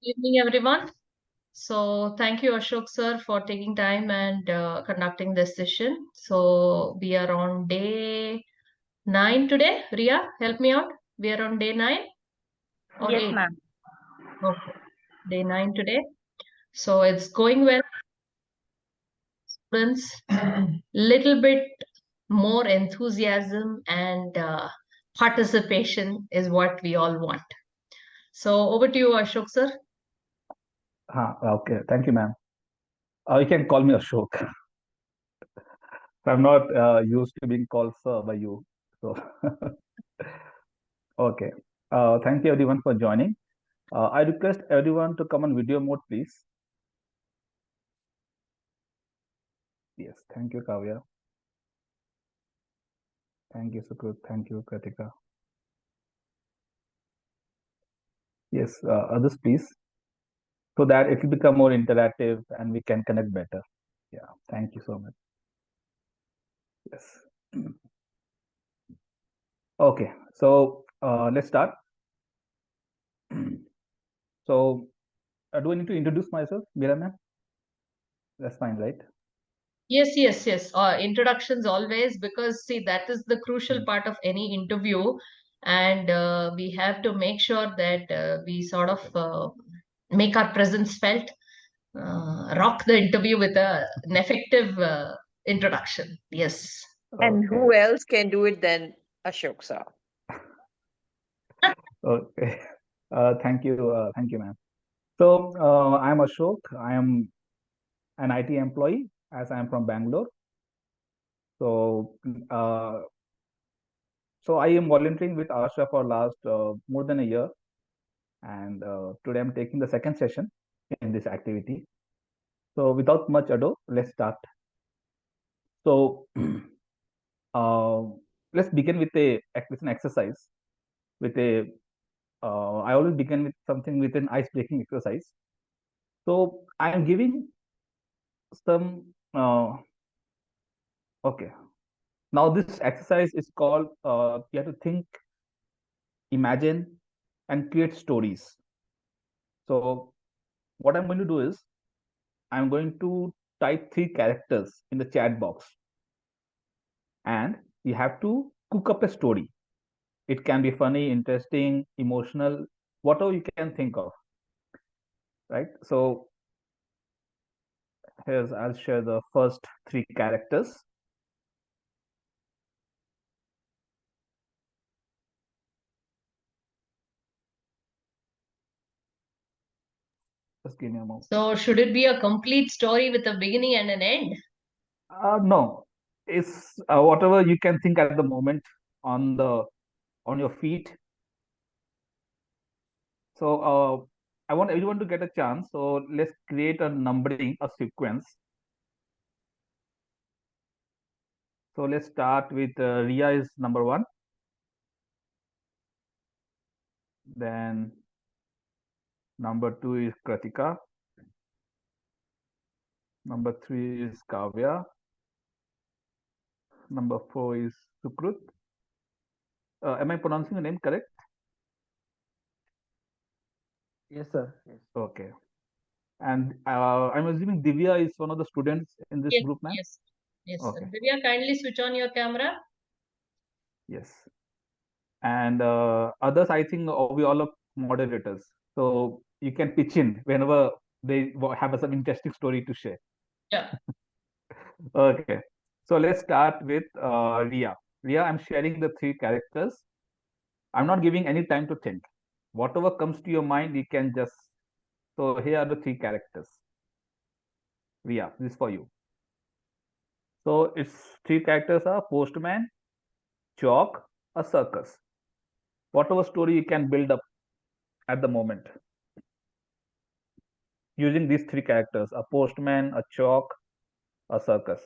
Evening, everyone. So, thank you, Ashok sir, for taking time and conducting this session. So, we are on day 9 today. Ria, help me out. We are on day 9 or Yes, 8? ma'am. Okay, day 9 today. So, it's going well, students. Little bit more enthusiasm and participation is what we all want. So, over to you, Ashok sir. Okay, thank you, ma'am. You can call me Ashok. I'm not used to being called sir by you. So, okay. Thank you everyone for joining. I request everyone to come on video mode, please. Yes, thank you, Kavya. Thank you, Sukrit. Thank you, Kritika. Yes, others, please, so that it will become more interactive and we can connect better. Yeah, thank you so much. Yes. Okay, so let's start. So, do I need to introduce myself, Meera ma'am? That's fine, right? Yes. Introductions always, because see, that is the crucial part of any interview, and we have to make sure that we sort of make our presence felt, rock the interview with an effective introduction. Yes. And Okay. who else can do it than Ashok Shaw? Okay. Thank you, ma'am. So, I'm Ashok. I am an IT employee, as I am from Bangalore. So, I am volunteering with Asha for last more than a year, and today I'm taking the second session in this activity. So, without much ado, let's start. So, uh, let's begin with an exercise. With a, I always begin with something with an ice-breaking exercise. So, I am giving some. Okay. Now, this exercise is called. You have to think, imagine, and create stories. So, what I'm going to do is, I'm going to type 3 characters in the chat box, and you have to cook up a story. It can be funny, interesting, emotional, whatever you can think of. Right. So, I'll share the first 3 characters. Just give me a moment. So, should it be a complete story with a beginning and an end? No, it's whatever you can think at the moment on your feet. So I want everyone to get a chance. So let's create a numbering, a sequence. So let's start with Ria is number 1. Then number 2 is Kratika. Number 3 is Kavya. Number 4 is Sukrut. Am I pronouncing the name correct? Yes, sir. Yes. Okay. And I'm assuming Divya is one of the students in this group, ma'am? Yes. Okay. Divya, kindly switch on your camera. Yes. And others, I think we all are moderators. So you can pitch in whenever they have some interesting story to share. Yeah. Okay. So let's start with Ria. Ria, I'm sharing the 3 characters. I'm not giving any time to think. Whatever comes to your mind, you can just. So here are the 3 characters. Ria, this is for you. So its 3 characters are postman, chalk, a circus. Whatever story you can build up at the moment using these 3 characters: a postman, a chalk, a circus.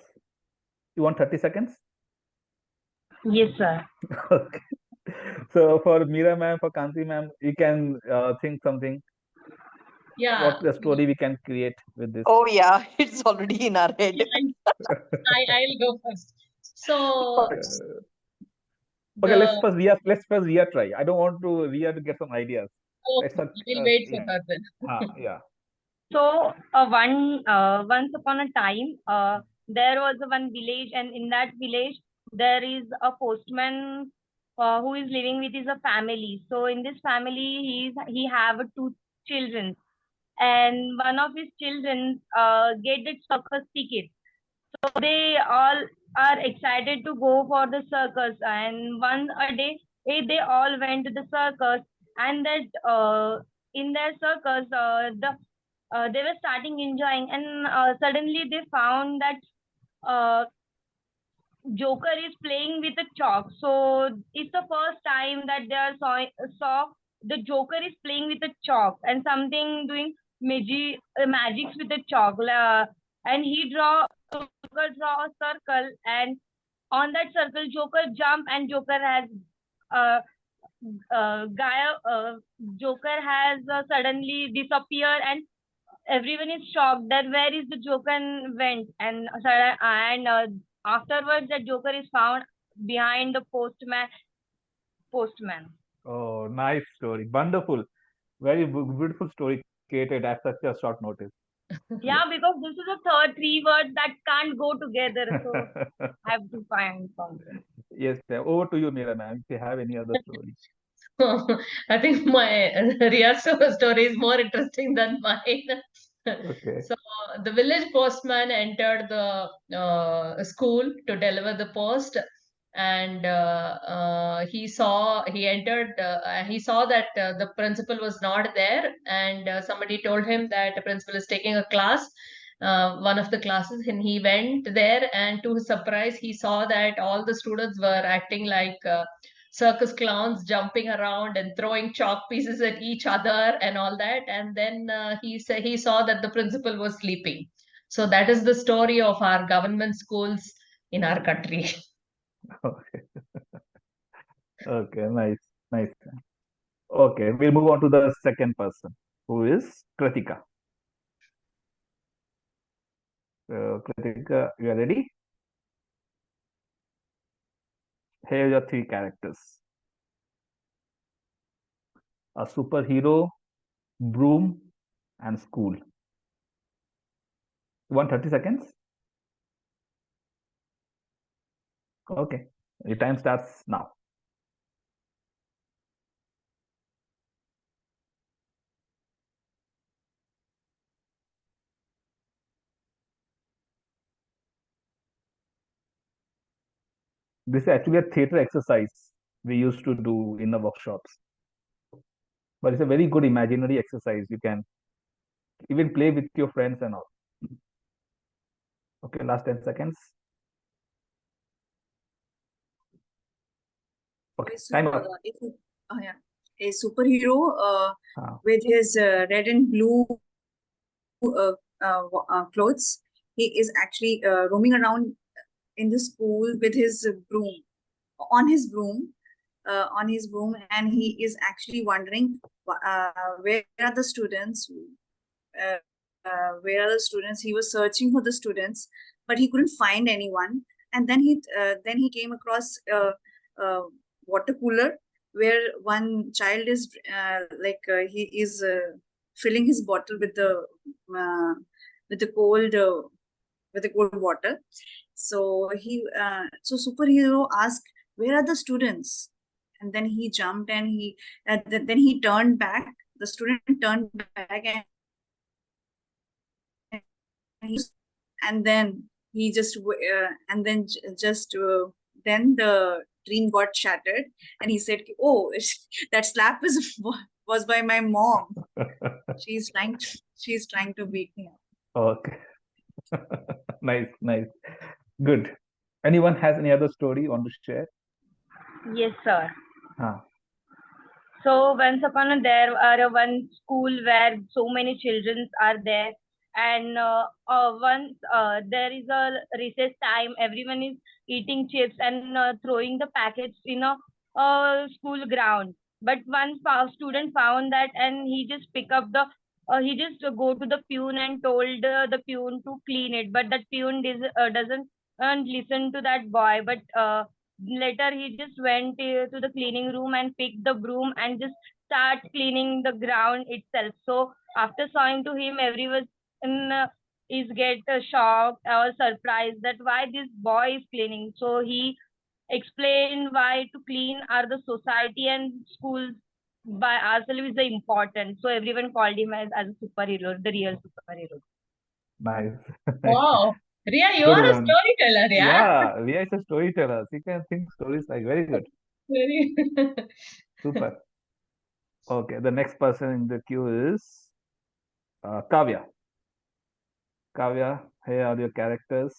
You want 30 seconds? Yes, sir. Okay. So for Meera ma'am, for Kanti ma'am, you can think something. Yeah. What the story we can create with this? Oh, yeah. It's already in our head. I'll go first. So Okay, let's first Ria try. I don't want to Ria to get some ideas. Oh, It's a we'll wait for yeah. her then. Yeah. So once upon a time, there was one village, and in that village there is a postman who is living with his family. So in this family, he have two children, and one of his children get the circus ticket. So they all are excited to go for the circus. And one a day, they all went to the circus, and that in their circus, they were starting enjoying, and suddenly they found that uh, Joker is playing with a chalk. So it's the first time that they saw the Joker is playing with a chalk and something doing magics with a chalk. And Joker draw a circle, and on that circle, Joker jump, and uh, uh, Joker has suddenly disappeared, and everyone is shocked that where is the Joker went, and afterwards the Joker is found behind the postman. Oh, nice story. Wonderful. Very beautiful story created at such a short notice. Yeah, because this is the third three words that can't go together, so I have to find something. Yes, sir. Over to you, Meera ma'am, if you have any other story. I think my Ria's story is more interesting than mine. Okay. So the village postman entered the school to deliver the post, and he saw that the principal was not there, and somebody told him that the principal is taking a class, one of the classes, and he went there, and to his surprise, he saw that all the students were acting like circus clowns, jumping around and throwing chalk pieces at each other and all that. And then he saw that the principal was sleeping. So that is the story of our government schools in our country. Okay. Okay. Nice. Nice. Okay. We'll move on to the second person, who is Kritika. Kritika, you are ready? Here are your three characters: a superhero, broom, and school. You want 30 seconds? Okay. Your time starts now. This is actually a theater exercise we used to do in the workshops. But it's a very good imaginary exercise. You can even play with your friends and all. Okay, last 10 seconds. Okay, time up. Yeah, a superhero Ah, with his red and blue clothes. He is actually roaming around in the school with his broom, on his broom, and he is actually wondering where are the students. Uh, where are the students? He was searching for the students, but he couldn't find anyone. And then he came across a water cooler where one child is he is filling his bottle uh, with the cold water. So superhero asked, "Where are the students?" And then he jumped, and then he turned back. The student turned back, he, and then he just and then just then the dream got shattered, and he said, "Oh, that slap was by my mom. She's trying to beat me up." okay. Nice, nice. Good. Anyone has any other story you want to share? Yes, sir. Ah, So once upon a there are one school where so many children are there, and once there is a recess time, everyone is eating chips and throwing the packets in a school ground. But one student found that, and he just pick up the he just go to the peon and told the peon to clean it, but that peon doesn't listen to that boy. But later he just went to the cleaning room and picked the broom and just start cleaning the ground itself. So after showing to him, everyone is get shocked or surprised that why this boy is cleaning. So he explained why to clean are the society and schools by ourselves is the important. So everyone called him as a superhero, the real superhero. Nice. Wow. Ria, you Good are a one. storyteller, yeah? Yeah, Ria is a storyteller. She can think stories like very good. Very. Super. Okay, the next person in the queue is Kavya. Kavya, here are your characters.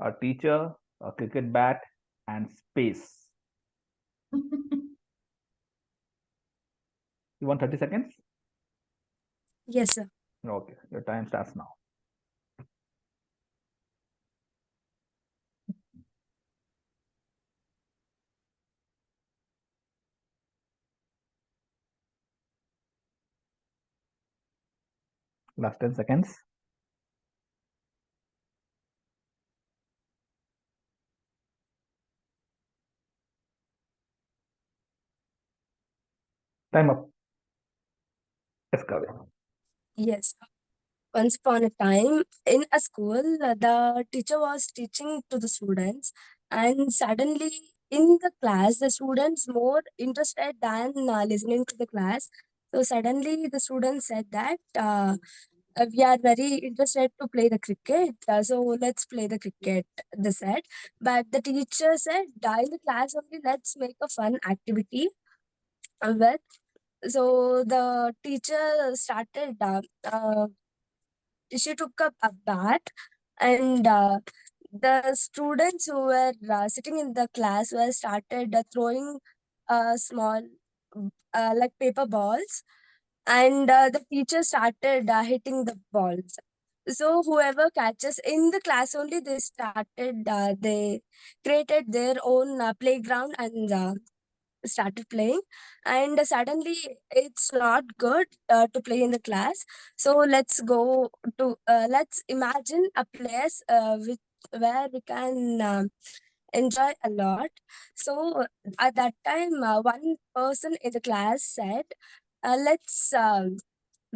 A teacher, a cricket bat, and space. You want 30 seconds? Yes, sir. Okay, your time starts now. Last 10 seconds. Time up. Yes, Kavya. Yes. Once upon a time, in a school, the teacher was teaching to the students, and suddenly in the class, the students more interested than listening to the class. So suddenly, the students said that we are very interested to play the cricket. So let's play the cricket. They said, but the teacher said, in the class only, let's make a fun activity. With so the teacher started. She took up a bat, and the students who were sitting in the class were started throwing small like paper balls, and the teacher started hitting the balls. So whoever catches in the class only, they created their own playground, and started playing, and suddenly it's not good to play in the class. So let's imagine a place where we can enjoy a lot. So at that time, one person in the class said, let's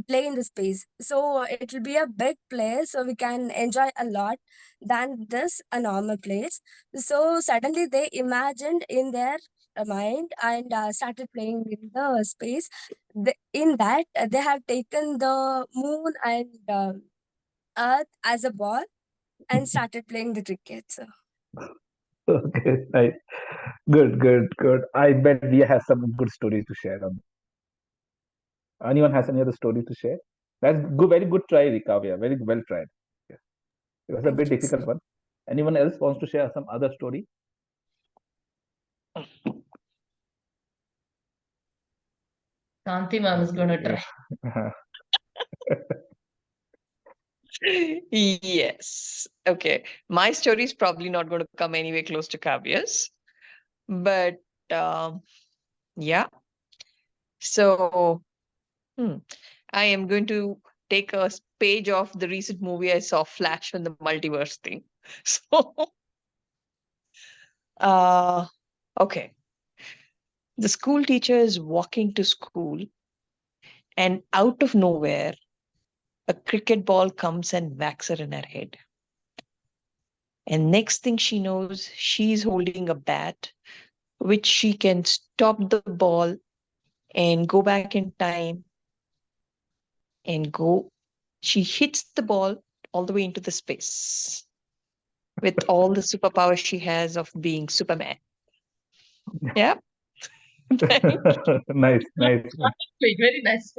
play in the space. So it will be a big place, so we can enjoy a lot than this a normal place. So suddenly they imagined in their mind, and started playing in the space. In that, they have taken the moon and earth as a ball and started playing the cricket. So Okay, nice. Good, good, good. I bet Ria has some good stories to share on. Anyone has any other story to share? That's good, very good try, Kavya. Very well tried. Yes. It was a bit thank you, sir. difficult one. Anyone else wants to share some other story? Kanti ma'am is going to try. Yeah. Yes. Okay. My story is probably not going to come anywhere close to Kavya's, but yeah. So hmm, I am going to take a page of the recent movie I saw, Flash and the multiverse thing. So, uh, okay. The school teacher is walking to school, and out of nowhere, a cricket ball comes and whacks her in her head. And next thing she knows, she's holding a bat, which she can stop the ball and go back in time and go. She hits the ball all the way into the space with all the superpower she has of being Superman. Yeah. Nice, nice one. Very nice.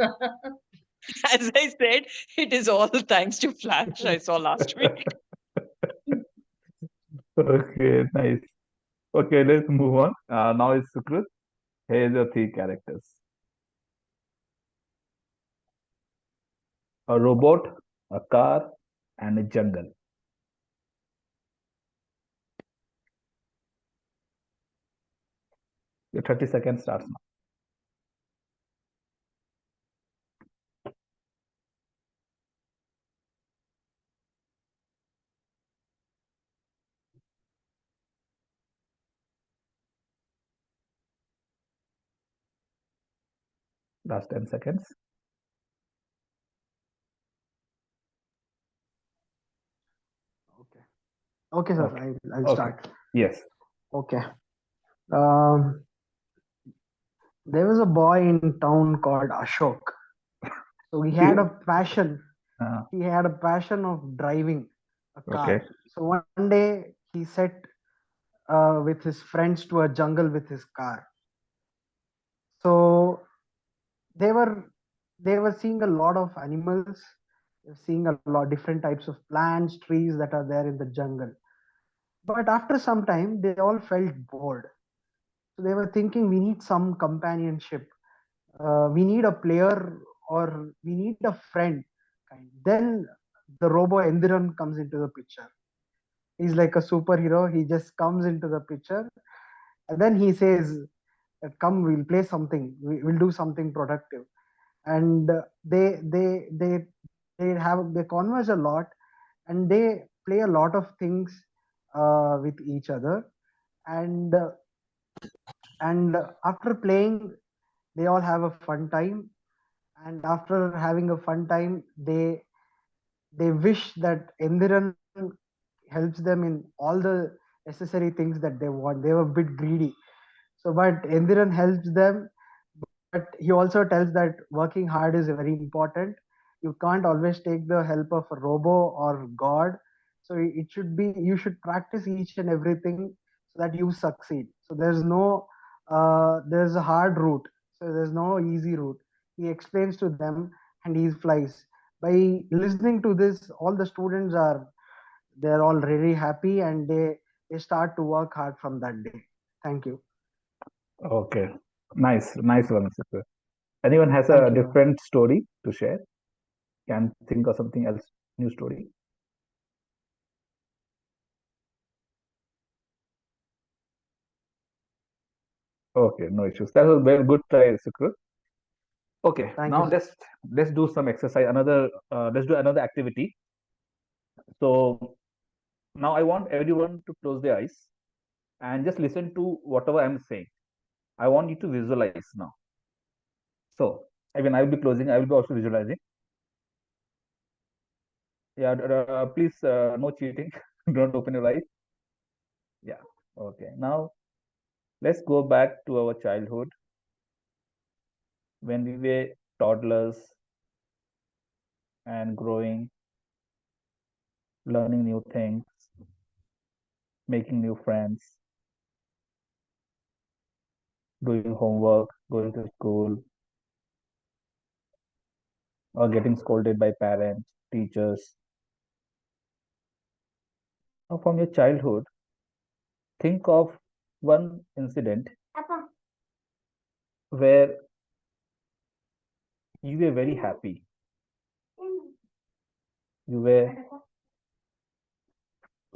As I said, it is all thanks to Flash I saw last week. Okay, nice. Okay, let's move on. Now it's Sukrut. Here's your three characters. A robot, a car, and a jungle. Your 30 seconds starts now. Last 10 seconds. Okay. Okay, sir. Okay. I'll Okay. start. Yes. Okay. Um, there was a boy in town called Ashok. So he had a passion. Uh, He had a passion of driving a car. okay. So one day he set with his friends to a jungle with his car. So they were they were seeing a lot of animals, seeing a lot different types of plants, trees that are there in the jungle. But after some time, they all felt bored. So they were thinking, we need some companionship. We need a player or we need a friend. Then the robo Endiran comes into the picture. He's like a superhero. He just comes into the picture and then he says, come, we'll play something. We'll do something productive. And they converse a lot and they play a lot of things with each other. And after playing, they all have a fun time. And after having a fun time, they wish that Endiran helps them in all the necessary things that they want. They were a bit greedy. So, but Endiran helps them, but he also tells that working hard is very important. You can't always take the help of a robo or God. So it should be, you should practice each and everything so that you succeed. So there's a hard route. So there's no easy route. He explains to them and he flies. By listening to this, all the students they're all really happy and they start to work hard from that day. Thank you. Okay. Nice. Nice one, Mr. Anyone has Thank a you. different story to share? Can think of something else, new story? Okay, no issues. That was very good try, Sukrit. Okay, Thank now you. let's do some exercise. Let's do another activity. So now I want everyone to close their eyes and just listen to whatever I'm saying. I want you to visualize now. So I will be closing. I will be also visualizing. Yeah, please, no cheating. Don't open your eyes. Yeah. Okay. Now let's go back to our childhood when we were toddlers and growing, learning new things, making new friends, doing homework, going to school, or getting scolded by parents, teachers. Now, from your childhood, think of one incident where you were very happy. You were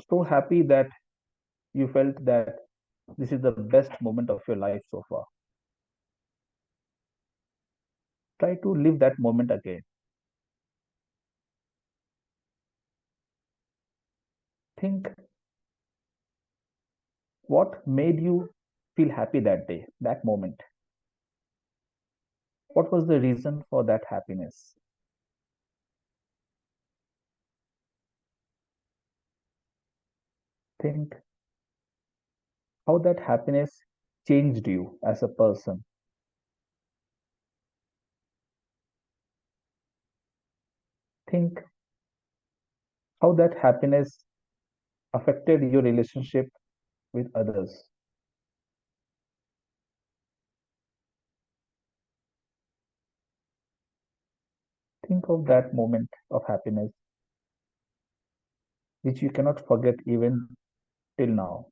so happy that you felt that this is the best moment of your life so far. Try to live that moment again. Think what made you feel happy that day, that moment. What was the reason for that happiness? Think how that happiness changed you as a person. Think how that happiness affected your relationship with others. Think of that moment of happiness which you cannot forget even till now.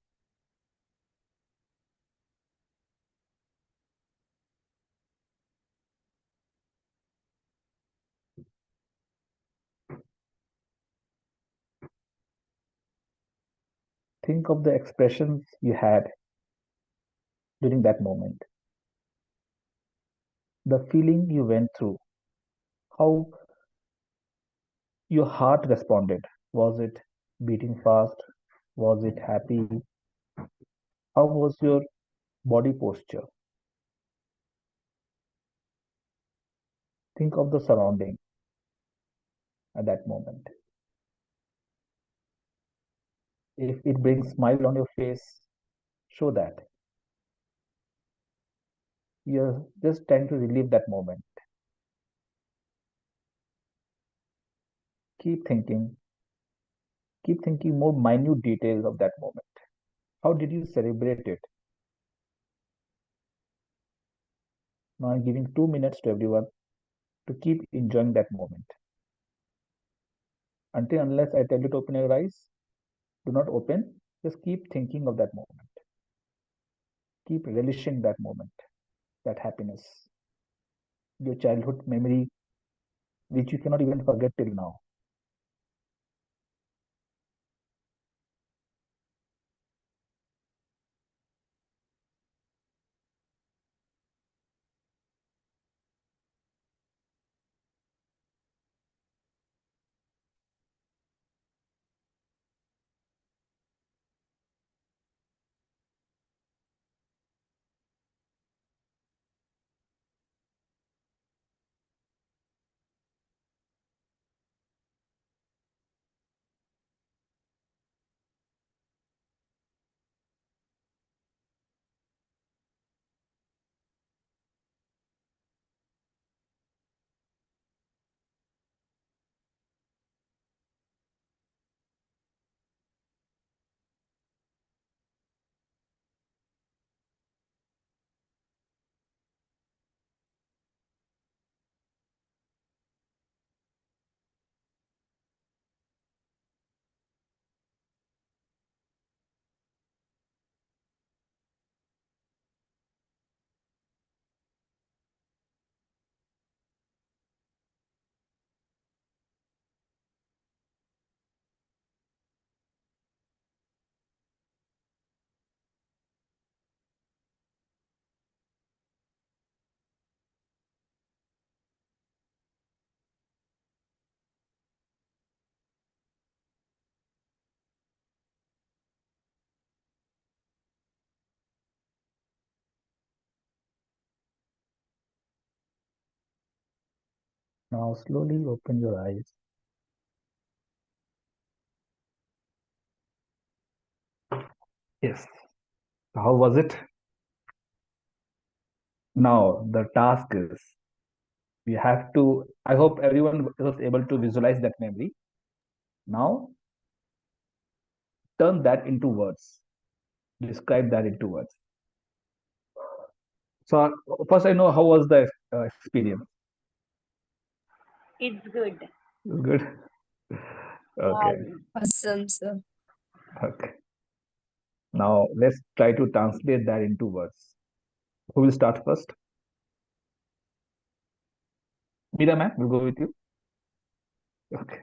Think of the expressions you had during that moment, the feeling you went through, how your heart responded. Was it beating fast? Was it happy? How was your body posture? Think of the surrounding at that moment. If it brings smile on your face, show that. You're just trying to relive that moment. Keep thinking. Keep thinking more minute details of that moment. How did you celebrate it? Now I'm giving 2 minutes to everyone to keep enjoying that moment. Until unless I tell you to open your eyes, do not open. Just keep thinking of that moment. Keep relishing that moment, that happiness, your childhood memory, which you cannot even forget till now. Now slowly open your eyes. Yes. How was it? Now the task is we have to, I hope everyone was able to visualize that memory. Now turn that into words. Describe that into words. So first I know how was the experience. It's good. Good. Okay. Awesome, sir. Okay. Now let's try to translate that into words. Who will start first? Meera ma'am, we'll go with you. Okay.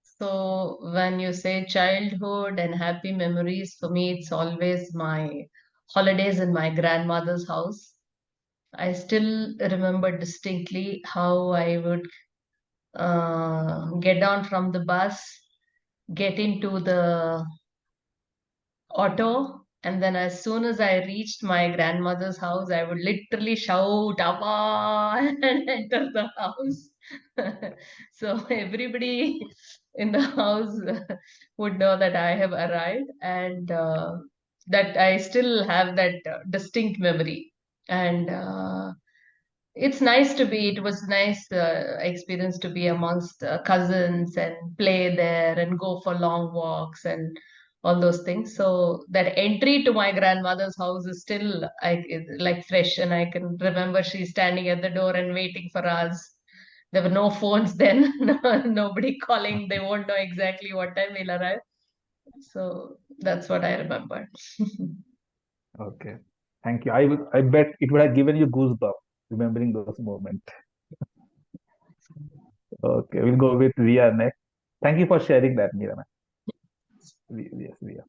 So when you say childhood and happy memories, for me, it's always my holidays in my grandmother's house. I still remember distinctly how I would get down from the bus, get into the auto, and then as soon as I reached my grandmother's house, I would literally shout "Abba" and enter the house. So everybody in the house would know that I have arrived, and that I still have that distinct memory. And it was nice experience to be amongst cousins and play there and go for long walks and all those things. So that entry to my grandmother's house is still like fresh, and I can remember she standing at the door and waiting for us. There were no phones then, nobody calling. They won't know exactly what time we'll arrive. So that's what I remember. Okay. Thank you. I bet it would have given you goosebumps remembering those moments. Okay, we'll go with Ria next. Thank you for sharing that, Meera ma'am. Yes, Ria.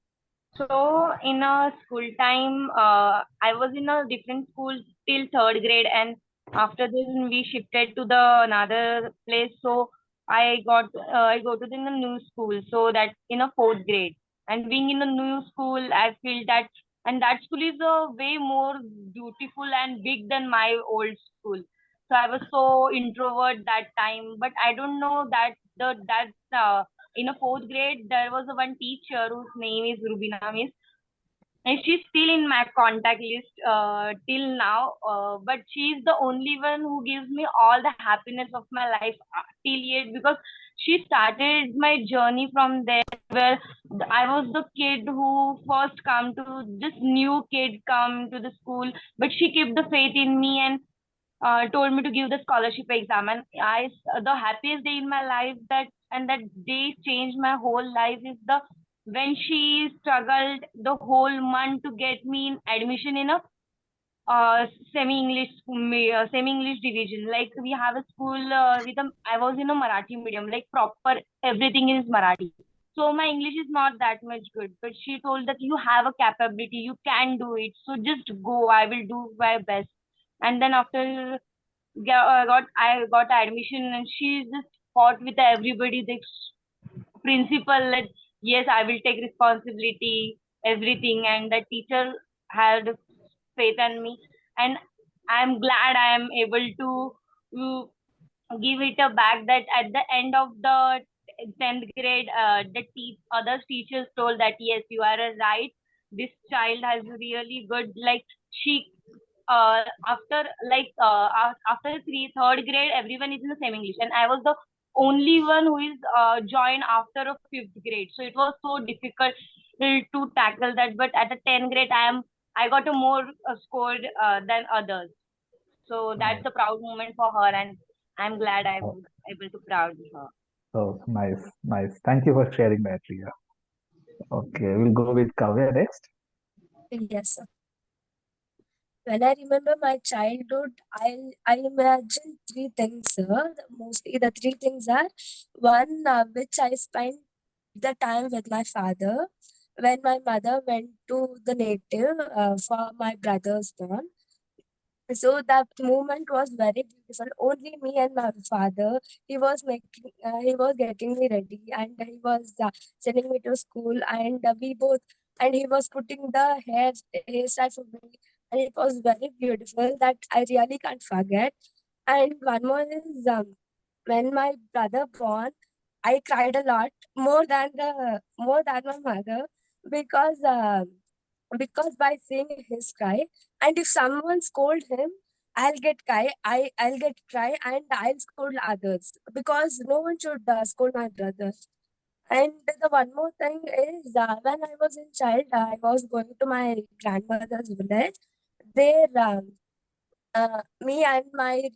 So in a school time, I was in a different school till third grade, and after this we shifted to the another place. So I go to the new school. So that in a fourth grade, and being in a new school, I feel that, and that school is way more beautiful and big than my old school. So I was so introvert that time. But I don't know that in a fourth grade there was one teacher whose name is Rubina Miss, and she's still in my contact list till now. But she's the only one who gives me all the happiness of my life till yet, because she started my journey from there, where I was the kid who first come to this new kid come to the school, but she kept the faith in me and told me to give the scholarship exam. And the happiest day in my life, that day changed my whole life, is the when she struggled the whole month to get me in admission in a semi English division. Like we have a school I was in a Marathi medium, like proper everything is Marathi. So my English is not that much good, but she told that you have a capability, you can do it. So just go, I will do my best. And then after I got admission, and she just fought with everybody, the principal, that yes, I will take responsibility, everything. And the teacher had faith in me, and I'm glad I am able to give it a back, that at the end of the 10th grade, other teachers told that yes, you are right, this child has really good, like she after after third grade, everyone is in the same English, and I was the only one who is joined after a fifth grade. So it was so difficult to tackle that. But at the 10th grade, I got a more scored than others. So that's a proud moment for her, and I'm glad I Oh, was able to proud her. oh, nice, nice. Thank you for sharing that, Ria. Okay, we'll go with Kavya next. Yes, sir. When I remember my childhood, I imagine three things, sir. Mostly the three things are one, which I spent the time with my father when my mother went to the native for my brother's born. So that moment was very beautiful. Only me and my father. He was getting me ready, and he was sending me to school, and we both, and he was putting the hairstyle for me, and it was very beautiful that I really can't forget. And one more is when my brother born, I cried a lot more than my mother, because by seeing his cry, and if someone scold him, I'll get cry, and I'll scold others, because no one should scold my brother. And the one more thing is, when I was in child, I was going to my grandmother's village. There, me and my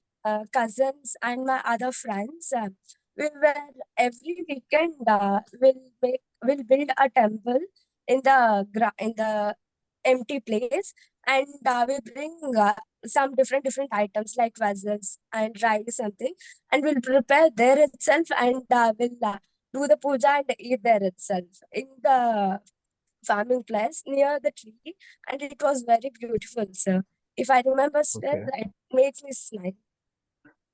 cousins and my other friends, we were every weekend will build a temple in the empty place, and we bring some different items like vessels and rice something, and we'll prepare there itself, and we'll do the puja and eat there itself in the farming place near the tree, and it was very beautiful, sir. If I remember still, Okay. it makes me smile.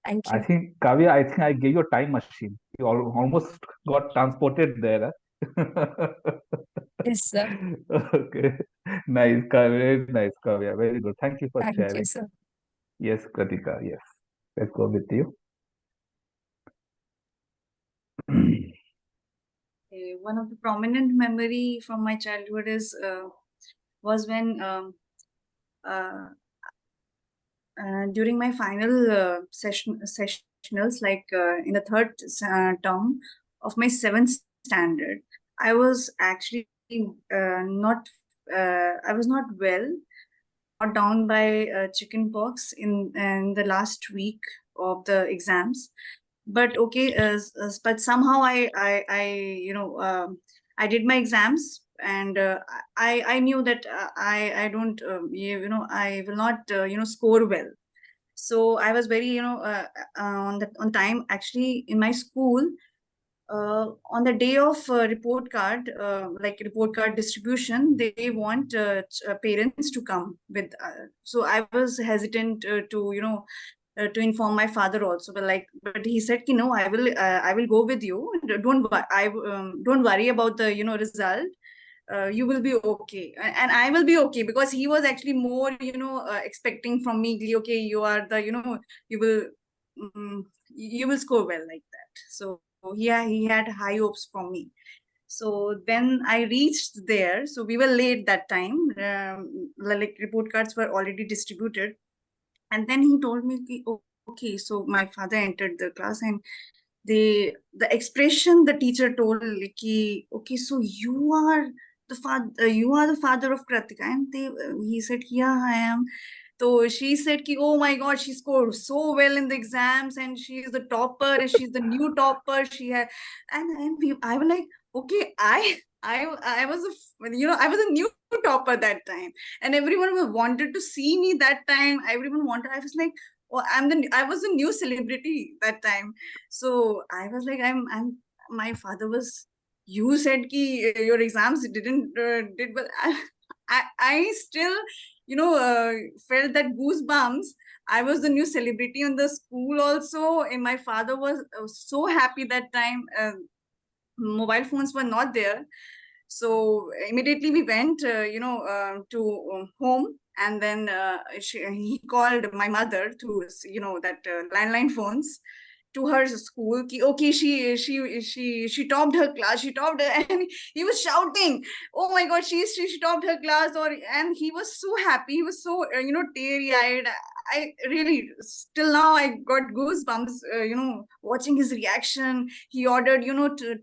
Thank I you. think, Kavya, I think I gave you a time machine. You almost got transported there. Huh? Yes, sir. Okay. Nice, Kavya. Very nice, Kavya. Very good. Thank you for Thank you, sharing. sir. Yes, Kritika. Yes. Let's go with you. One of the prominent memory from my childhood is was when during my final sessionals, like in the third term of my seventh standard, I was actually not I was not well, brought down by chicken pox in the last week of the exams. But okay, but somehow I I did my exams, and I knew that I don't I will not score well. So I was very on time actually in my school. On the day of report card, like report card distribution, they want parents to come with. So I was hesitant to to inform my father also, but but he said, no, I will go with you. Don't don't worry about the result. you will be okay, and I will be okay, because he was actually more, expecting from me, okay, you are the, you will, you will score well like that. So yeah, he had high hopes from me. So when I reached there, so we were late that time. Like report cards were already distributed, and then he told me, okay. So my father entered the class, and the expression the teacher told, like, okay, so you are the father of Kratika, and he said, yeah, I am. So she said, oh my God, she scored so well in the exams, and she is the topper, and she's the new topper. She had, I was like, okay, I was I was a new topper that time, and everyone wanted to see me that time. Everyone wanted. I was like, oh, I was a new celebrity that time. So I was like, my father was, you said ki your exams didn't did well. I still, felt that goosebumps. I was the new celebrity in the school also, and my father was so happy that time. Mobile phones were not there, so immediately we went, to home, and then he called my mother through, that landline phones, to her school. Okay, she topped her class. She topped her, and he was shouting, "Oh my God, she topped her class!" And he was so happy. He was so teary eyed. I really, still now I got goosebumps. Watching his reaction. He ordered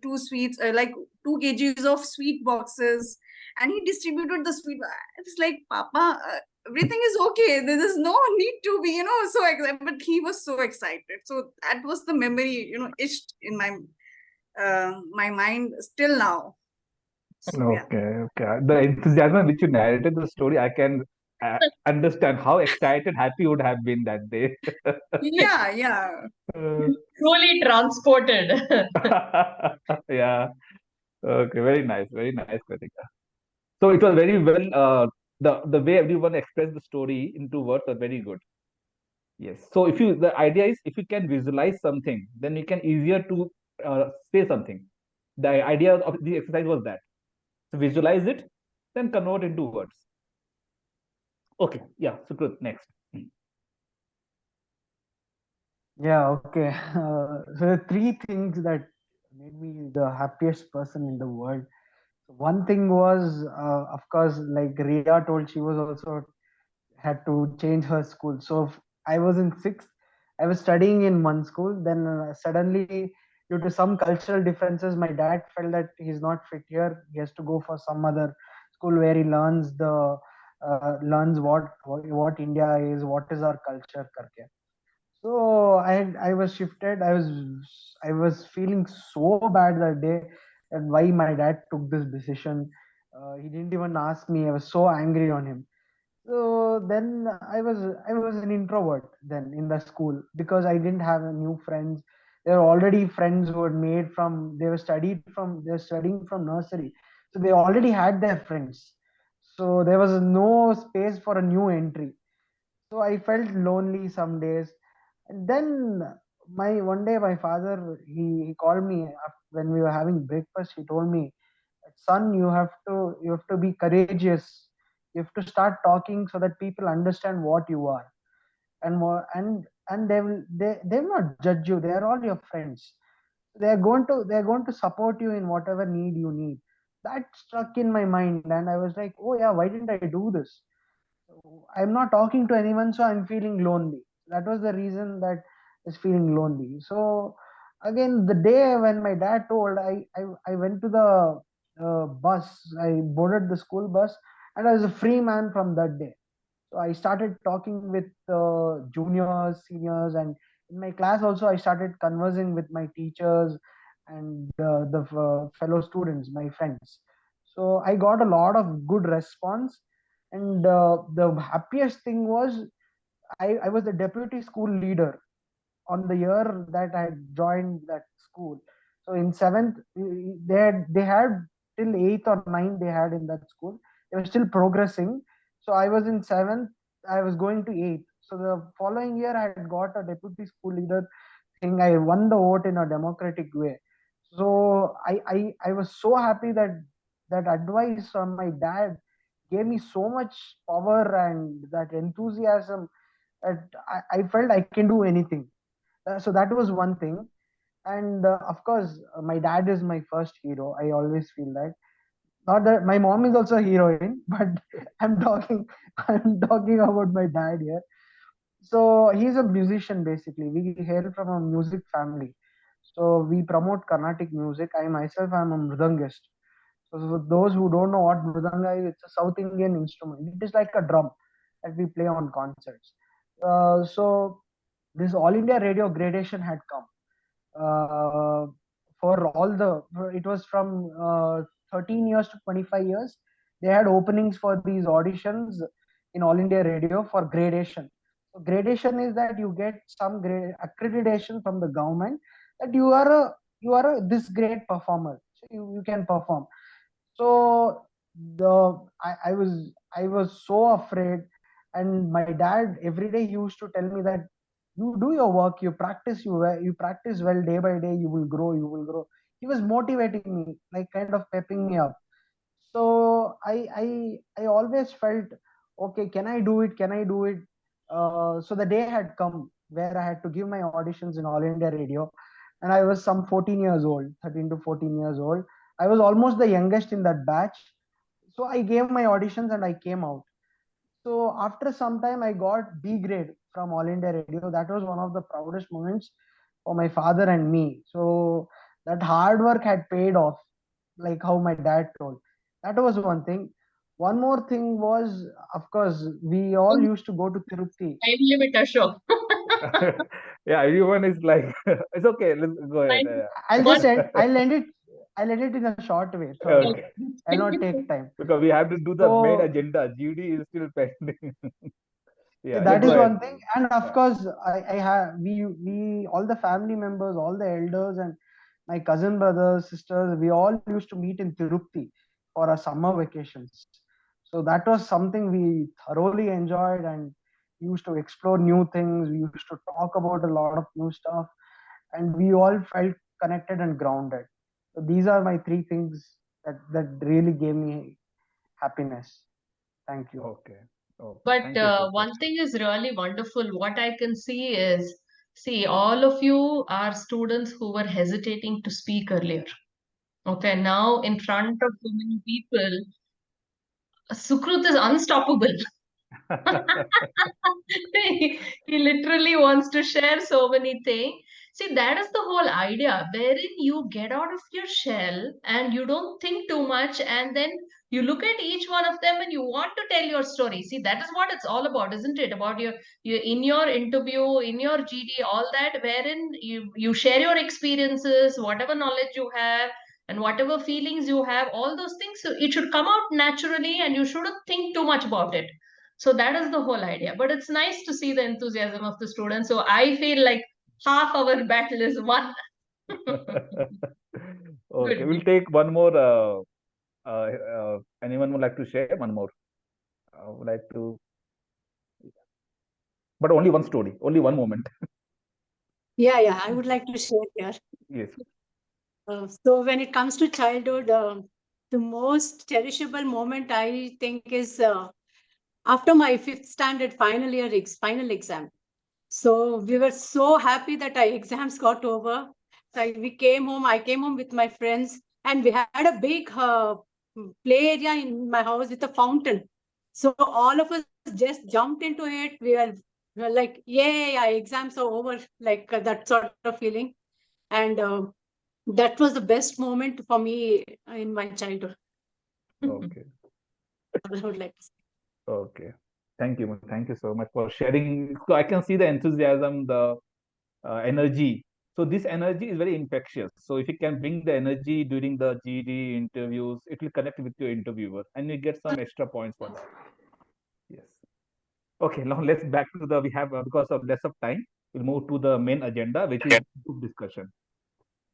two sweets, like 2 kgs of sweet boxes, and he distributed the sweet. I was like, Papa, everything is okay. There is no need to be, so excited. But he was so excited. So that was the memory, etched in my mind still now. So yeah. Okay. The enthusiasm which you narrated the story, I can understand how excited, happy you would have been that day. Yeah. Uh, Truly transported. yeah. Okay. Very nice, Kritika. So it was very well. The way everyone expressed the story into words are very good. Yes. So if you, the idea is, if you can visualize something, then you can easier to say something. The idea of the exercise was that. So visualize it, then convert into words. Okay. Yeah. So good. Next. Yeah, okay. So the three things that made me the happiest person in the world. So one thing was, of course, like Ria told, she was also had to change her school. So I was in sixth. I was studying in one school. Then suddenly, due to some cultural differences, my dad felt that he's not fit here. He has to go for some other school where he learns what India is, what is our culture. Karke. So I was shifted. I was feeling so bad that day, and why my dad took this decision. He didn't even ask me. I was so angry on him. So then I was an introvert then in the school because I didn't have new friends. There were already friends who had made from they were studying from nursery, so they already had their friends. So there was no space for a new entry. So I felt lonely some days. And then my one day my father he called me when we were having breakfast. He told me, son, you have to be courageous. You have to start talking so that people understand what you are, and more and they will not judge you. They are all your friends. They're going to support you in whatever need you need. That struck in my mind, and I was like, oh yeah, why didn't I do this? I'm not talking to anyone, so I'm feeling lonely. That was the reason that is feeling lonely. So again, the day when my dad told, I went to the bus. I boarded the school bus, and I was a free man from that day. So I started talking with juniors, seniors, and in my class also I started conversing with my teachers and the fellow students, my friends. So I got a lot of good response, and the happiest thing was I was the deputy school leader on the year that I had joined that school. So in seventh, they had till eighth or ninth they had in that school. They were still progressing. So I was in seventh. I was going to eighth. So the following year I had got a deputy school leader thing. I won the vote in a democratic way. So I was so happy that that advice from my dad gave me so much power and that enthusiasm that I felt I can do anything. So that was one thing. And of course, my dad is my first hero. I always feel that. Not that my mom is also a heroine, but I'm talking I'm talking about my dad here. So he's a musician basically. We hail from a music family. So we promote Carnatic music. I myself am a mridangist. So for those who don't know what mridanga is, it's a South Indian instrument. It is like a drum that we play on concerts. So this All India Radio gradation had come uh, for all the. It was from 13 years to 25 years. They had openings for these auditions in All India Radio for gradation. So gradation is that you get some accreditation from the government that you are this great performer. So you can perform. So I was so afraid, and my dad every day he used to tell me that you do your work, you practice well day by day, you will grow, you will grow. He was motivating me, like kind of pepping me up. So I always felt, okay, can I do it? Can I do it? So the day had come where I had to give my auditions in All India Radio, and I was some 14 years old, 13 to 14 years old. I was almost the youngest in that batch. So I gave my auditions and I came out. So after some time, I got B grade from All India Radio. That was one of the proudest moments for my father and me. So that hard work had paid off, like how my dad told. That was one thing. One more thing was, of course, we all used to go to Tirupati. Time limit, Ashok. Yeah, everyone is like, it's okay. Let's go ahead. I'll One. just end. I'll end it in a short way. So Okay, I'll not take time. because we have to do the main So agenda. GD is still pending. Yeah, that go is ahead. one thing, and of Yeah. course, I have we all the family members, all the elders, and my cousin brothers, sisters, we all used to meet in Tirupati for our summer vacations. So that was something we thoroughly enjoyed, and used to explore new things. We used to talk about a lot of new stuff, and we all felt connected and grounded. So these are my three things that really gave me happiness. Thank you. Okay. Okay. But Thank you, Sukhpreet. one thing is really wonderful. What I can see is, see, all of you are students who were hesitating to speak earlier. Okay, now in front of so many people, Sukrut is unstoppable. He literally wants to share so many things. See, that is the whole idea, wherein you get out of your shell and you don't think too much, and then you look at each one of them and you want to tell your story. See, that is what it's all about, isn't it? About your in your interview, in your GD, all that, wherein you share your experiences, whatever knowledge you have, and whatever feelings you have, all those things. So it should come out naturally, and you shouldn't think too much about it. So that is the whole idea. But it's nice to see the enthusiasm of the students. So I feel like half our battle is won. Okay, Good. we'll take one more. Anyone would like to share one more? Would like to, but only one story, only one moment. Yeah, I would like to share here. Yes. So when it comes to childhood, the most cherishable moment I think is after my fifth standard final exam. So we were so happy that our exams got over. So we came home. I came home with my friends, and we had a big play area in my house with a fountain. So all of us just jumped into it. We were like, "Yay! Our exams are over!" Like that sort of feeling, and that was the best moment for me in my childhood. Okay. I would like to say. Okay. Thank you so much for sharing. So I can see the enthusiasm, the energy. So this energy is very infectious. So if you can bring the energy during the GD interviews, it will connect with your interviewer, and you get some extra points for that. Yes. Okay. Now let's back to the we have because of less of time, we'll move to the main agenda, which is group discussion.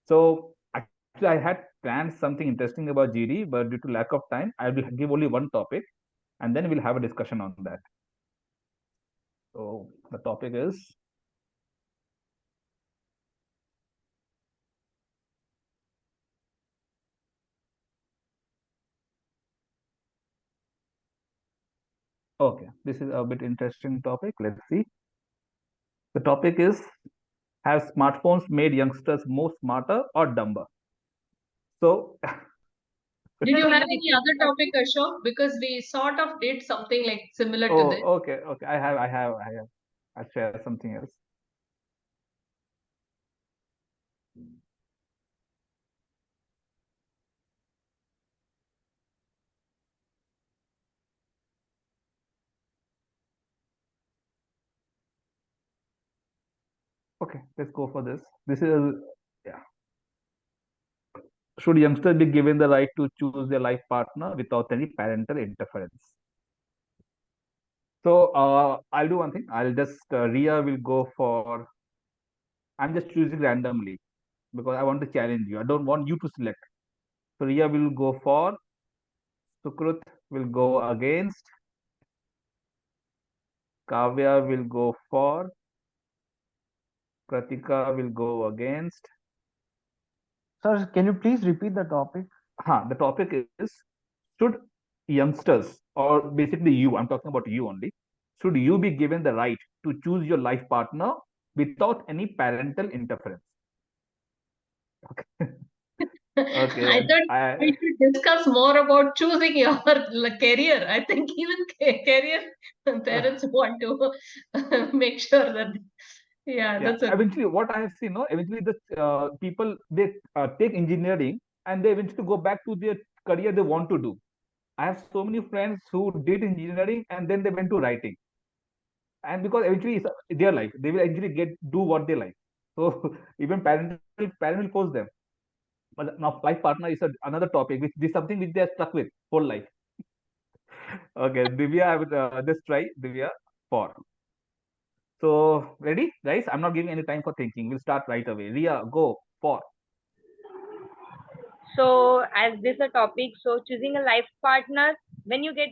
So actually, I had planned something interesting about GD, but due to lack of time, I will give only one topic, and then we'll have a discussion on that. So the topic is Okay, this is a bit interesting topic. Let's see. The topic is: have smartphones made youngsters more smarter or dumber? So, Did you Sir, have will you any repeat other the topic, question? Ashok? Because we sort of did something like similar to this. oh, okay. I have. I'll share something else. Okay, let's go for this. This is, yeah. Should youngsters be given the right to choose their life partner without any parental interference? So, I'll do one thing. I'll just Ria will go for. I'm just choosing randomly because I want to challenge you. I don't want you to select. So Ria will go for. Sukrut will go against. Kavya will go for. Pratika will go against. Sir, can you please repeat the topic? The topic is: should youngsters, or basically you, I'm talking about you only, should you be given the right to choose your life partner without any parental interference? Okay. I Okay. thought we should discuss more about choosing your career. I think even career parents want to make sure that, yeah, Yeah. that's a Eventually, what I have seen, no, eventually the people they take engineering and they eventually go back to their career they want to do. I have so many friends who did engineering and then they went to writing, and because eventually it's their life, they will actually get do what they like. So even parent will force them. But now life partner is another topic, which is something which they are stuck with whole life. Okay, Divya, I would just try Divya for. So ready, guys? I'm not giving any time for thinking. We'll start right away. Ria, go for. So as this a topic, so choosing a life partner, when you get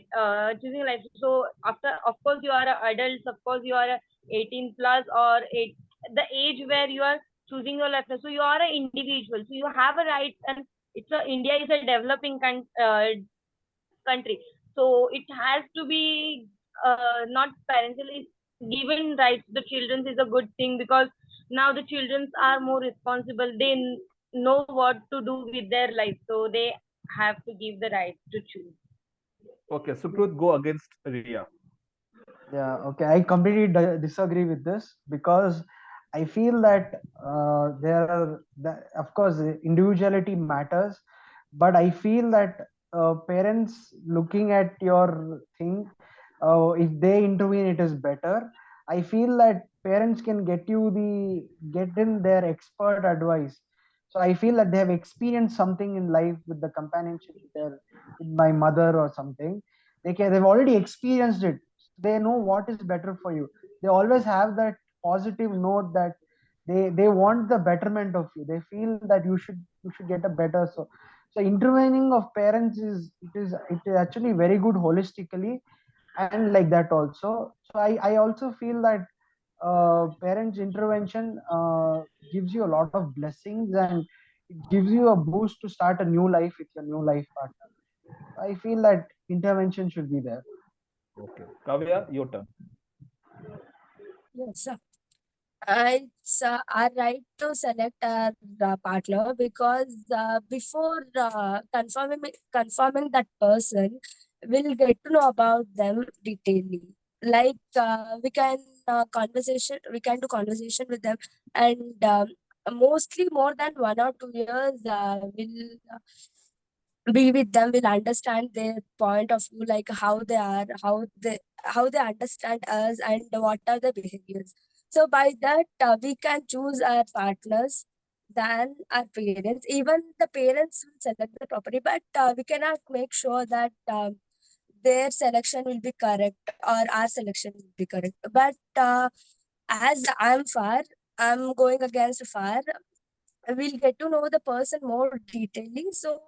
choosing a life, so after, of course you are a adults, of course you are a 18 plus or the age where you are choosing your life partner. So you are an individual, so you have a right, and India is a developing country, so it has to be not parentally given rights. The children is a good thing because now the children are more responsible. They know what to do with their life, so they have to give the right to choose. Okay, Sukrut, go against Ria. Yeah, okay. I completely disagree with this because I feel that of course, individuality matters, but I feel that parents looking at your thing, if they intervene, it is better. I feel that parents can get in their expert advice. So I feel that they have experienced something in life with the companionship with my mother or something. They've already experienced it. They know what is better for you. They always have that positive note that they want the betterment of you. They feel that you should get a better. So intervening of parents it is actually very good holistically, and like that also. So I also feel that parents intervention gives you a lot of blessings, and it gives you a boost to start a new life with your new life partner. I feel that intervention should be there. Okay, Kavya, your turn. Yes, sir. It's our right to select our partner because before confirming that person, we'll get to know about them detailedly. Like we can do conversation with them, and mostly more than 1 or 2 years, we'll be with them, will understand their point of view, like how they are, how they understand us, and what are the behaviors. So by that, we can choose our partners than our parents. Even the parents will select the property, but we cannot make sure that their selection will be correct or our selection will be correct. But as I'm going against far, we'll get to know the person more detailing. So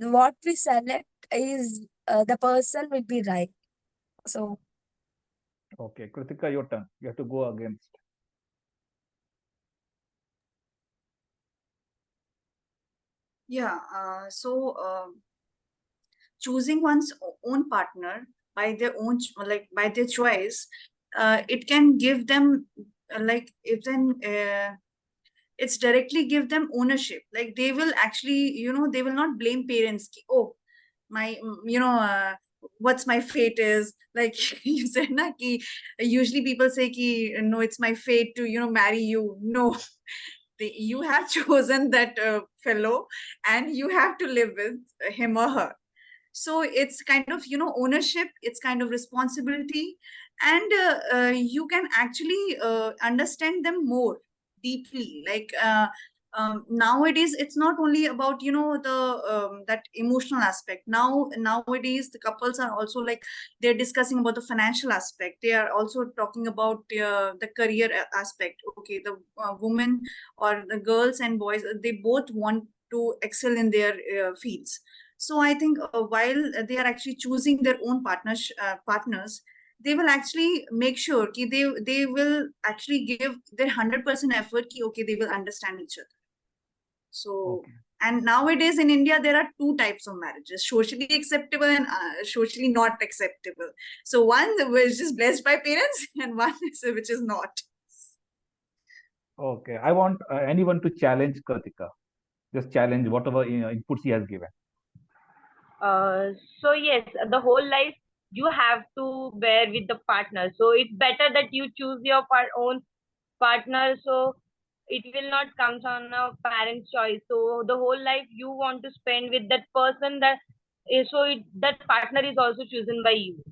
what we select is the person will be right. So Okay, Kritika, your turn. You have to go against. Yeah. So choosing one's own partner by their own, like by their choice, it can give them like if then it's directly give them ownership. Like they will actually, they will not blame parents. Oh, my, what's my fate is like you said na ki usually people say ki no, it's my fate to marry you. No, you have chosen that fellow, and you have to live with him or her. So it's kind of ownership, it's kind of responsibility, and you can actually understand them more deeply. Like nowadays it's not only about the that emotional aspect. Nowadays the couples are also like, they're discussing about the financial aspect, they are also talking about the career aspect. Okay, the women or the girls and boys, they both want to excel in their fields. So I think while they are actually choosing their own partners, they will actually make sure ki they will actually give their 100% effort ki okay, they will understand each other. So Okay. and nowadays in India there are two types of marriages: socially acceptable and socially not acceptable. So one which is blessed by parents and one which is not. Okay. I want anyone to challenge Kritika. Just challenge whatever inputs he has given. So yes, the whole life you have to bear with the partner. So it's better that you choose your own partner. So it will not come on a parent's choice. So the whole life you want to spend with that person, that partner is also chosen by you.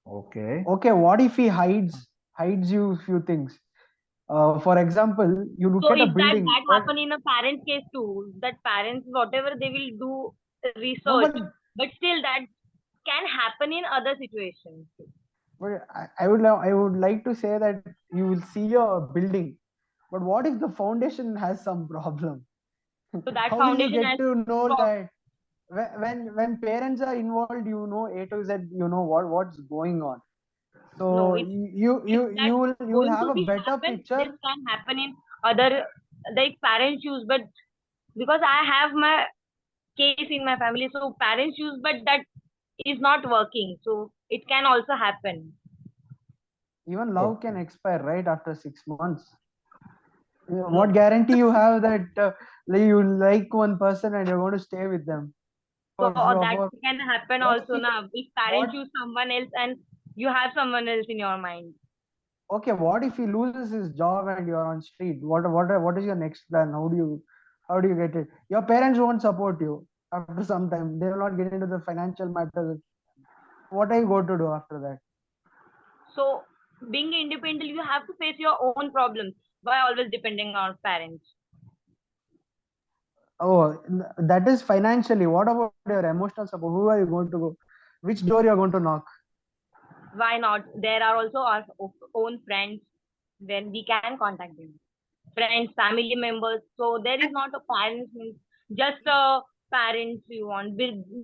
Okay. Okay, what if he hides you few things? For example, you look So at a if building, that but happen in a parent's case too, that parents whatever they will do no, research, but still that can happen in other situations. but I would like to say that you will see a building, but what if the foundation has some problem? So that How will you foundation get has to know strong. that? When parents are involved, you know A to Z, you know what's going on. No, So it's you will going have to a be better happen. This picture. can happen in other like parents choose, but because I have my case in my family, so parents choose, but that is not working. So it can also happen. Even love Okay. can expire right after 6 months. No. What guarantee you have that you like one person and you're going to stay with them So that for can happen what if also now. If what parents choose someone else and you have someone else in your mind. okay, what if he loses his job and you're on street? What is your next plan? How do you get it? Your parents won't support you after some time. They will not get into the financial matters. What are you going to do after that? So being independent, you have to face your own problems. Why always depending on parents? Oh, that is financially. What about your emotional support? Who are you going to go? Which door you're going to knock? Why not? There are also our own friends, then we can contact them. Friends, family members. So there is not a parents means just a parents you want.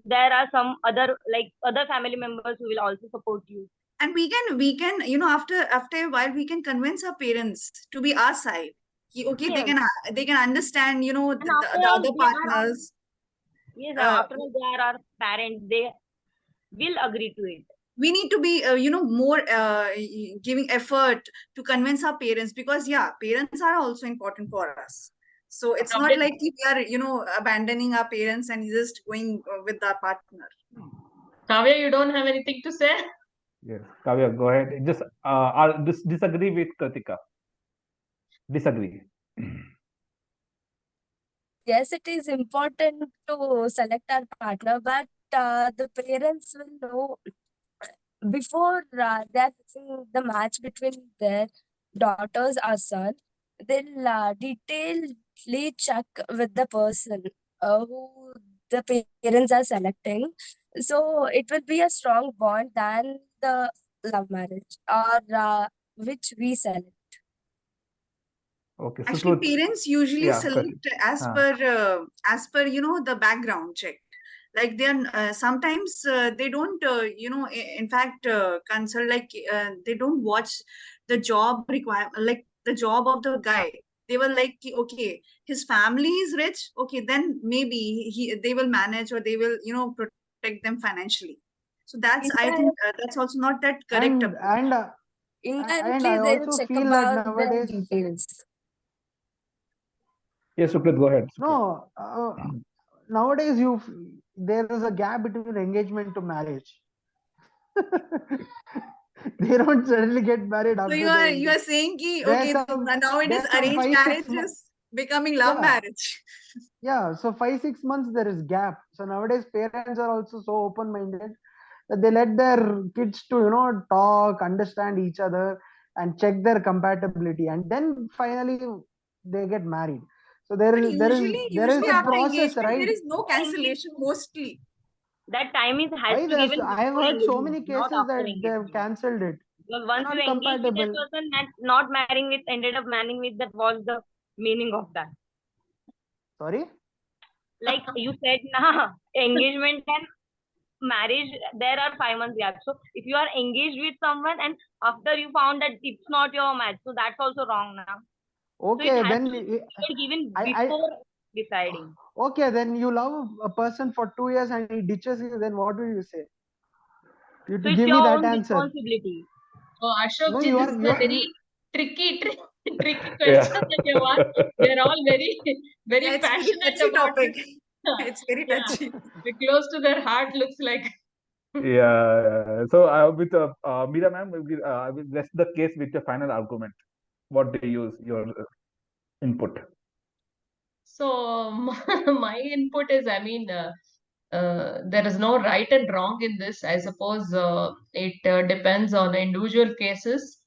There are some other like other family members who will also support you. And we can after a while we can convince our parents to be our side. Okay, Yes. they can understand And after the all, other they are our, partners. yes, uh, after all, they are our parents. They will agree to it. we need to be more giving effort to convince our parents, because yeah, parents are also important for us. So it's not like we are abandoning our parents and just going with our partner. Kavya, you don't have anything to say? Yes. Kavya, go ahead. Just disagree with Kritika. Disagree. Yes, it is important to select our partner, but the parents will know before they're fixing the match between their daughters or son. They'll detailedly check with the person who the parents are selecting. So it will be a strong bond than the love marriage or which we select. Okay. Actually, Sukrut. parents usually Yeah. select as per the background check. Like they are sometimes they don't in fact consult, like they don't watch the job requirement, like the job of the guy. They were like, okay, his family is rich, okay, then maybe they will manage, or they will protect them financially. So that's, I think, that's also not that correct And approach. and Indirectly, I they'll also check feel that about their nowadays, details. Yes, Sukrit, go ahead. Sukrit. no, nowadays there is a gap between engagement to marriage. They don't suddenly get married So after you the are engagement. saying ki, There's okay, some now it is there's some arranged 5-6 marriage is becoming love yeah. marriage. Yeah, so 5-6 months there is gap. So nowadays parents are also so open minded that they let their kids to talk, understand each other, and check their compatibility, and then finally they get married. So there But is there is there is usually a after process, engagement, right? there is no cancellation mostly. That time has Why to be there's given I have before heard so engagement, many not cases after that they've engagement. cancelled it. Because once you Not engage with a compatible. person and not marrying with, ended up marrying with, that was the meaning of that. Sorry? Like you said, nah, engagement and marriage, there are 5 months gap. So if you are engaged with someone and after you found that it's not your match, so that's also wrong now. So it Okay, has then to be given I before deciding. okay, then you love a person for 2 years and he ditches you, then what will you say? You So to it's give your me that own answer. responsibility. Oh, Ashok No, ji, this is a very you tricky, tricky Yeah. question that you asked. We're all very, Yeah, very it's very passionate touchy about topic. this. It's very Yeah, touchy. we're close to their heart, looks like. Yeah. So with Meera ma'am, I will rest the case with your final argument. What do you use your input? So my input is, I mean, there is no right and wrong in this. I suppose it depends on individual cases.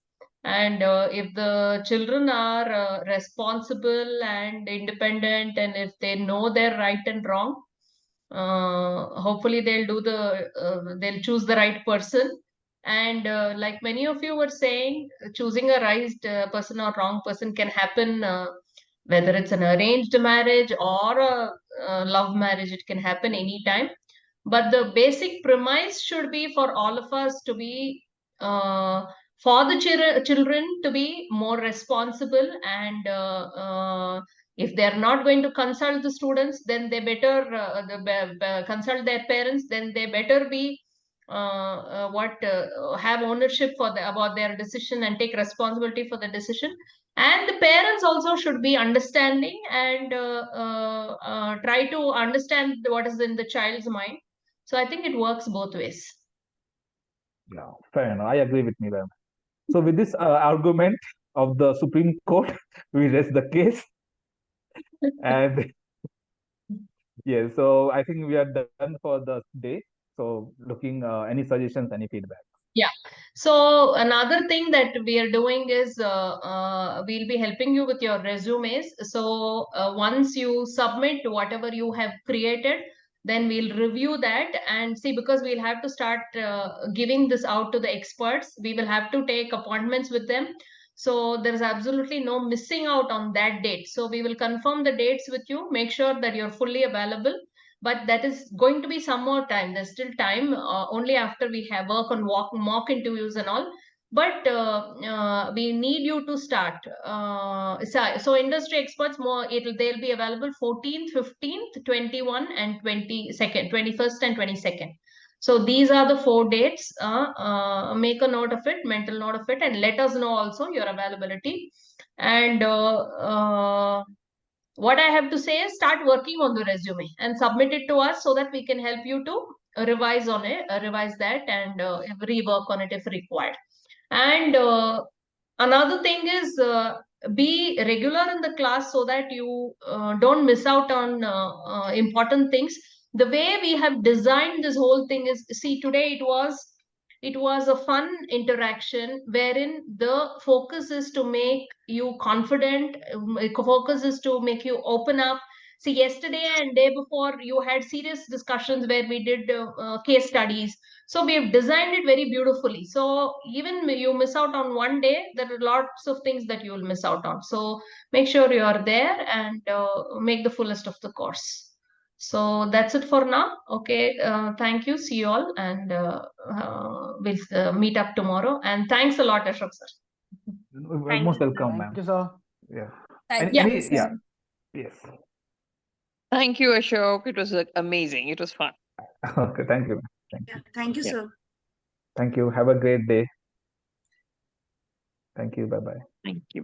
And if the children are responsible and independent, and if they know their right and wrong, hopefully they'll choose the right person. And like many of you were saying, choosing a right person or wrong person can happen, whether it's an arranged marriage or a love marriage. It can happen anytime, but the basic premise should be for all of us to be, for the children to be more responsible. And if they're not going to consult the students, then they better consult their parents. Then they better be what have ownership for about their decision and take responsibility for the decision. And the parents also should be understanding and try to understand what is in the child's mind. So I think it works both ways. Yeah, fair enough. I agree with Meera ma'am. So with this argument of the Supreme Court, we rest the case. And yeah, so I think we are done for the day. So looking any suggestions, any feedback. Yeah. So another thing that we are doing is we'll be helping you with your resumes. So once you submit whatever you have created, then we'll review that and see, because we'll have to start giving this out to the experts. We will have to take appointments with them. So there is absolutely no missing out on that date. So we will confirm the dates with you, make sure that you're fully available. But that is going to be some more time. There's still time, only after we have work on mock interviews and all. But we need you to start. So industry experts, they'll be available 14th, 15th, 21 and 22nd, 21st and 22nd. So these are the 4 dates. Make a note of it, mental note of it, and let us know also your availability. And what I have to say is, start working on the resume and submit it to us so that we can help you to revise on it, revise that, and rework on it if required. And another thing is, be regular in the class so that you don't miss out on important things. The way we have designed this whole thing is, see, today it was a fun interaction wherein the focus is to make you confident, focus is to make you open up. See, yesterday and day before, you had serious discussions where we did case studies. So we have designed it very beautifully. So even you miss out on one day, there are lots of things that you will miss out on. So make sure you are there and make the fullest of the course. So that's it for now. Okay. Thank you. See you all. And we'll meet up tomorrow. And thanks a lot, Ashok sir. Thank Most you. welcome, Thank ma'am. you, sir. Yeah. Thank Yeah. you, Yeah. sir. Yes. Thank you, Ashok. It was amazing. It was fun. Okay. Thank you. Yeah, thank you, Yeah. sir. Thank you. Have a great day. Thank you. Bye bye. Thank you.